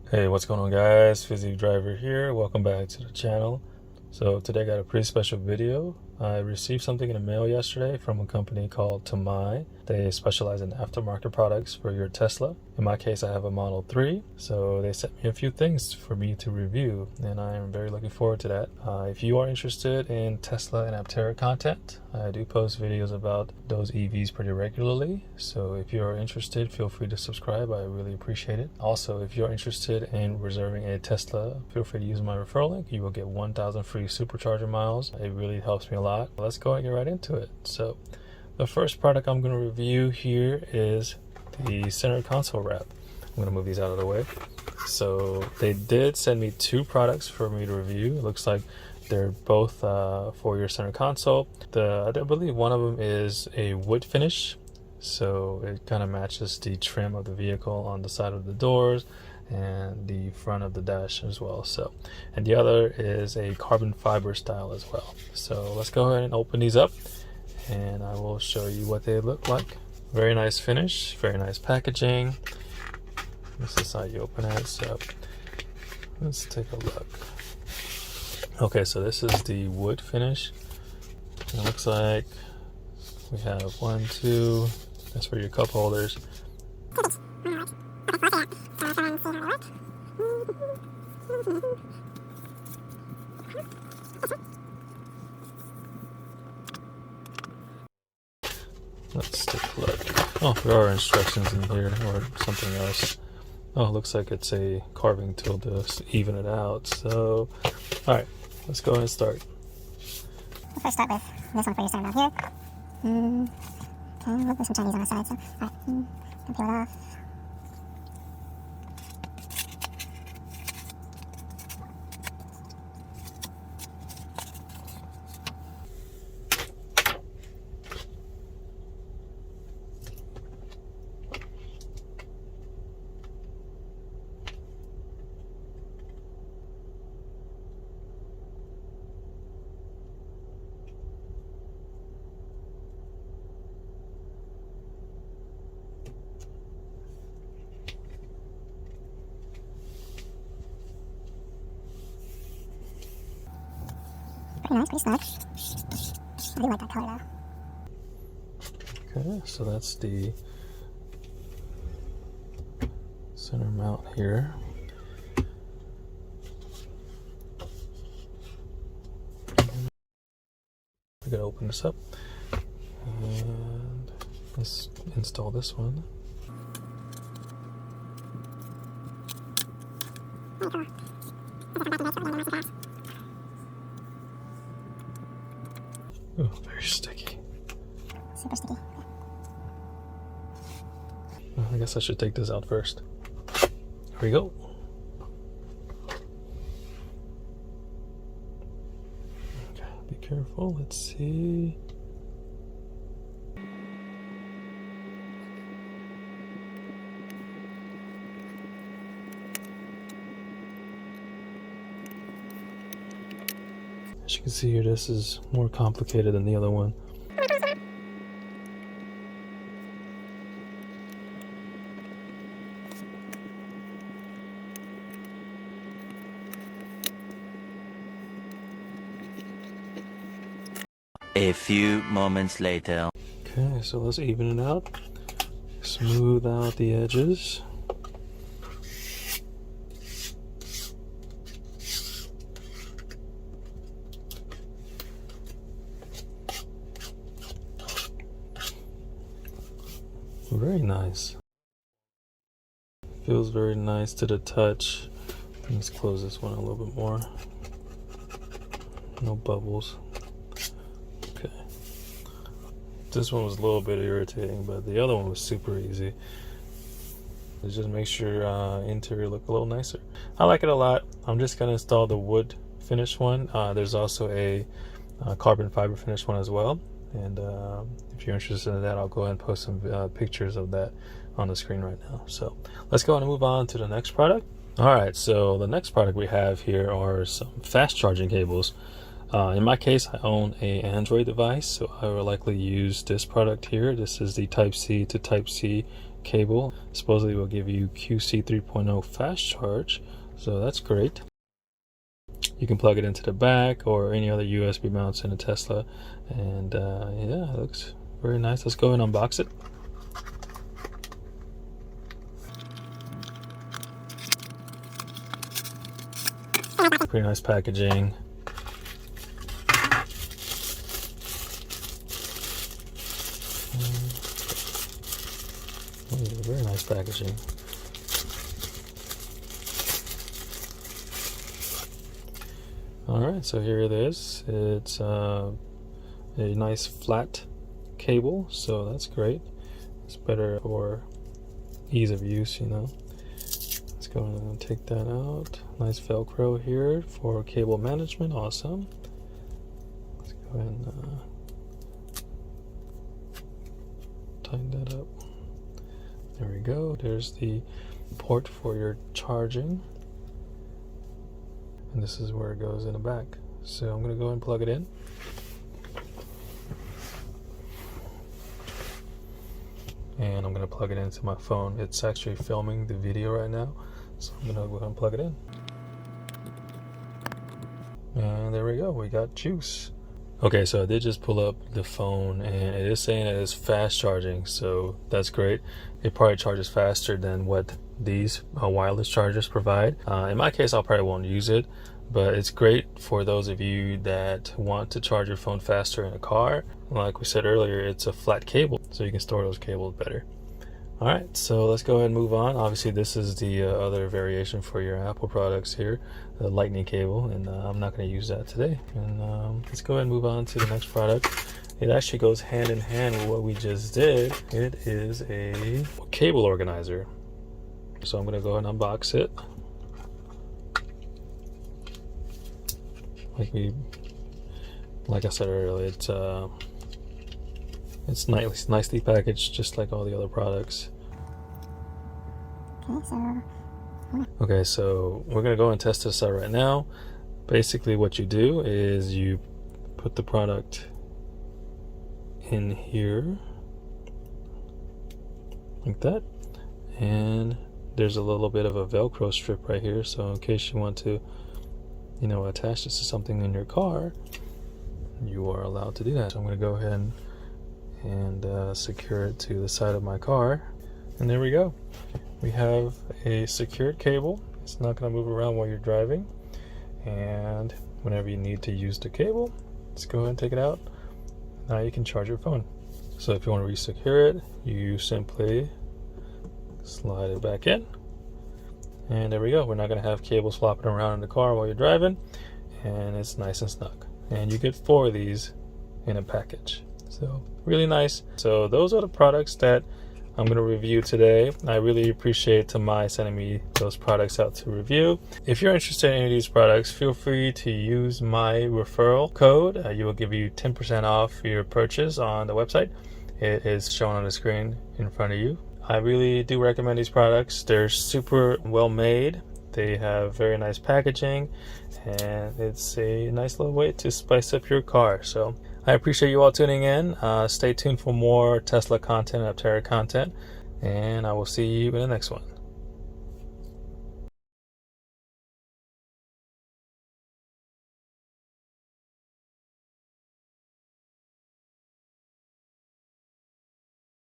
Hey, what's going on, guys? Physique Driver here. Welcome back to the channel. So today I got a pretty special video. I received something in the mail yesterday from a company called Temai. They specialize in aftermarket products for your Tesla. In my case, I have a Model 3, so they sent me a few things for me to review, and I am very looking forward to that. If you are interested in Tesla and Aptera content, I do post videos about those EVs pretty regularly, so if you are interested, feel free to subscribe. I really appreciate it. Also, if you're interested in reserving a Tesla, feel free to use my referral link. You will get 1,000 free supercharger miles. It really helps me a lot. Let's go and get right into it. So the first product I'm going to review here is the center console wrap. I'm going to move these out of the way. So they did send me two products for me to review. It looks like they're both for your center console. I believe one of them is a wood finish, so it kind of matches the trim of the vehicle on the side of the doors and the front of the dash as well. So, and the other is a carbon fiber style as well. So let's go ahead and open these up, and I will show you what they look like. Very nice finish, very nice packaging. This is how you open it, so let's take a look. Okay, so this is the wood finish. It looks like we have 1, 2, that's for your cup holders. Let's take a look. Oh, there are instructions in here or something else. Oh, it looks like it's a carving tool to even it out. So, alright, let's go ahead and start. We'll first start with this one for your center mount here. Okay, there's some Chinese on the side, so alright, peel it off. Pretty nice, pretty snug. I do like that color though. Okay, so that's the center mount here. We're gonna open this up and let's install this one. Oh, very sticky. Super sticky. Well, I guess I should take this out first. Here we go. Okay, be careful. Let's see. As you can see here, this is more complicated than the other one. A few moments later. Okay, so let's even it out. Smooth out the edges. Very nice. Feels very nice to the touch. Let's close this one a little bit more. No bubbles. Okay. This one was a little bit irritating, but the other one was super easy. It just makes your interior look a little nicer. I like it a lot. I'm just gonna install the wood finish one. There's also a carbon fiber finish one as well. And if you're interested in that, I'll go ahead and post some pictures of that on the screen right now. So let's go ahead and move on to the next product. All right, so the next product we have here are some fast charging cables. In my case, I own an Android device, so I will likely use this product here. This is the Type-C to Type-C cable. Supposedly will give you QC 3.0 fast charge, so that's great. You can plug it into the back or any other USB mounts in a Tesla, and yeah, it looks very nice. Let's go ahead and unbox it. Pretty nice packaging. Very nice packaging. Alright, so here it is. It's a nice flat cable, so that's great. It's better for ease of use, you know. Let's go ahead and take that out. Nice Velcro here for cable management, awesome. Let's go ahead and tighten that up. There we go. There's the port for your charging. And this is where it goes in the back. So I'm going to go ahead and plug it in. And I'm going to plug it into my phone. It's actually filming the video right now. So I'm going to go ahead and plug it in. And there we go. We got juice. Okay, so I did just pull up the phone, and it is saying that it's fast charging, so that's great. It probably charges faster than what these wireless chargers provide. In my case, I probably won't use it, but it's great for those of you that want to charge your phone faster in a car. Like we said earlier, it's a flat cable, so you can store those cables better. All right, so let's go ahead and move on. Obviously, this is the other variation for your Apple products here, the lightning cable, and I'm not going to use that today. And let's go ahead and move on to the next product. It actually goes hand in hand with what we just did. It is a cable organizer. So I'm going to go ahead and unbox it. Like I said earlier, it's nicely packaged, just like all the other products. Okay, so we're gonna go and test this out right now. Basically, what you do is you put the product in here, like that, and there's a little bit of a Velcro strip right here. So in case you want to, you know, attach this to something in your car, you are allowed to do that. So I'm gonna go ahead and secure it to the side of my car, and there we go. We have a secured cable. It's not going to move around while you're driving, and whenever you need to use the cable, just go ahead and take it out. Now you can charge your phone. So if you want to re-secure it, you simply slide it back in, and there we go. We're not going to have cables flopping around in the car while you're driving, and it's nice and snug. And you get 4 of these in a package. So really nice. So those are the products that I'm going to review today. I really appreciate Temai sending me those products out to review. If you're interested in any of these products, feel free to use my referral code. You will give you 10% off your purchase on the website. It is shown on the screen in front of you. I really do recommend these products. They're super well made. They have very nice packaging, and it's a nice little way to spice up your car. So I appreciate you all tuning in. Stay tuned for more Tesla content and Aptera content, and I will see you in the next one.